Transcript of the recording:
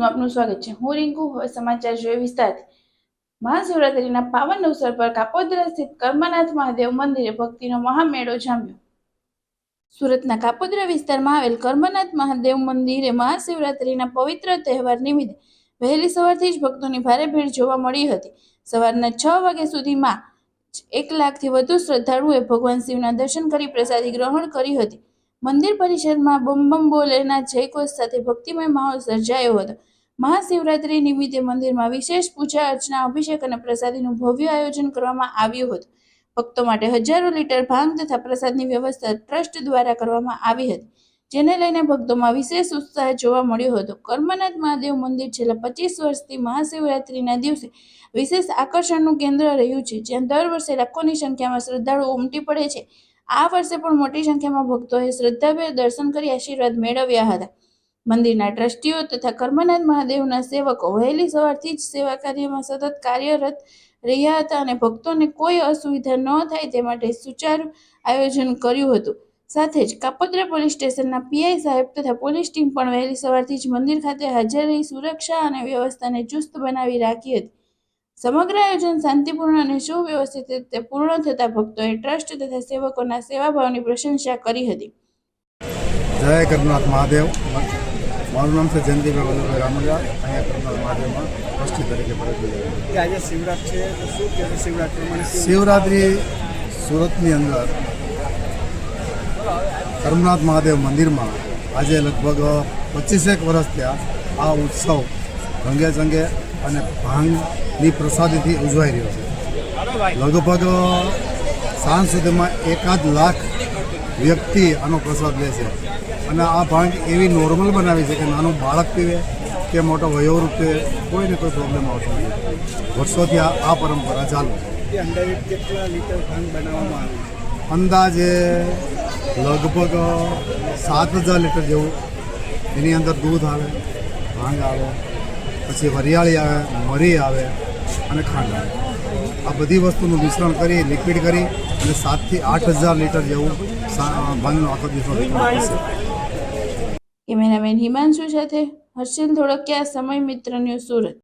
ન્યૂઝમાં આપનું સ્વાગત છે। હું રિંકુ। હવે સમાચાર જોઈએ વિસ્તારથી। મહાશિવરાત્રીના પાવન અવસર પર કાપોદ્રા સ્થિત કર્મનાથ મહાદેવ મંદિરે ભક્તિનો મહામેળો જામ્યો। સુરતના કાપોદ્રા વિસ્તારમાં આવેલ કર્મનાથ મહાદેવ મંદિરે મહાશિવરાત્રીના પવિત્ર તહેવાર નિમિત્તે વહેલી સવારથી જ ભક્તોની ભારે ભીડ જોવા મળી હતી। સવારના 6 વાગ્યા સુધીમાં 1 લાખથી વધુ શ્રદ્ધાળુઓએ ભગવાન શિવના દર્શન કરી પ્રસાદી ગ્રહણ કરી હતી। મંદિર પરિસરમાં બમ બમ બોલેના જયઘોષ સાથે ભક્તિમય માહોલ સર્જાયો હતો। મહાશિવરાત્રી નિમિત્તે મંદિરમાં વિશેષ પૂજા અર્ચના, અભિષેક અને પ્રસાદીનું ભવ્ય આયોજન કરવામાં આવ્યું હતું। ભક્તો માટે હજારો લીટર ભાંગ તથા પ્રસાદની વ્યવસ્થા ટ્રસ્ટ દ્વારા કરવામાં આવી હતી, જેને લઈને ભક્તોમાં વિશેષ ઉત્સાહ જોવા મળ્યો હતો। કર્મનાથ મહાદેવ મંદિર છેલ્લા 25 વર્ષથી મહાશિવરાત્રીના દિવસે વિશેષ આકર્ષણનું કેન્દ્ર રહ્યું છે, જ્યાં દર વર્ષે લાખોની સંખ્યામાં શ્રદ્ધાળુઓ ઉમટી પડે છે। આ વર્ષે પણ મોટી સંખ્યામાં ભક્તોએ શ્રદ્ધાભેર દર્શન કરી આશીર્વાદ મેળવ્યા હતા। મંદિરના ટ્રસ્ટીઓ તથા કર્મનાથ મહાદેવના સેવકો વહેલી સવારથી જ સેવા કાર્યમાં સતત કાર્યરત રહ્યા હતા અને ભક્તોને કોઈ અસુવિધા ન થાય તે માટે સુચારુ આયોજન કર્યું હતું। સાથે જ કાપોદ્રા પોલીસ સ્ટેશનના પીઆઈ સાહેબ તથા પોલીસ ટીમ પણ વહેલી સવારથી જ મંદિર ખાતે હાજર રહી સુરક્ષા અને વ્યવસ્થાને ચુસ્ત બનાવી રાખી હતી। સમગ્ર આયોજન શાંતિપૂર્ણ અને સુવ્યવસ્થિત રીતે પૂર્ણ થતા ભક્તોએ ટ્રસ્ટ તથા સેવકોના સેવાભાવની પ્રશંસા કરી હતી। જય કર્મનાથ મહાદેવ। મારું નામ છે જયંતિભાઈ વલ્લભભાઈ રામડિયા। અહીંયા કર્મનાથ મહાદેવમાં ટ્રસ્ટી તરીકે ફરજ બજાવું। આજે શિવરાત્રી છે, તો શું કહેવાય શિવરાત્રિમાં? શિવરાત્રિ સુરતની અંદર કર્મનાથ મહાદેવ મંદિરમાં આજે લગભગ 25 વર્ષ થયા આ ઉત્સવ રંગે ચંગે અને ભાંગની પ્રસાદીથી ઉજવાઈ રહ્યો છે। લગભગ સાંજ સુધીમાં 1 લાખ વ્યક્તિ આનો પ્રસાદ લે છે અને આ ભાંગ એવી નોર્મલ બનાવી છે કે નાનું બાળક પીવે કે મોટો વયોવૃદ્ધ પીવે, કોઈને કોઈ પ્રોબ્લેમ આવતો નથી। વર્ષોથી આ પરંપરા ચાલુ છે। અંદાજે કેટલા લીટર ભાંગ બનાવવામાં આવે છે? અંદાજે લગભગ 7000 લીટર જેવું। એની અંદર દૂધ આવે, ભાંગ આવે, પછી વરિયાળી આવે, મરી આવે અને ખાંડ આવે। આ બધી વસ્તુનું મિશ્રણ કરી લિક્વિડ કરી અને 7 થી 8000 લીટર જેવું ભાંગનો આખો દિવસનો વિતરણ થશે। કેમેરામેન હિમાંશુ સાથે હર્ષિલ ધોળકિયા, સમય મિત્ર ન્યૂઝ, સુરત।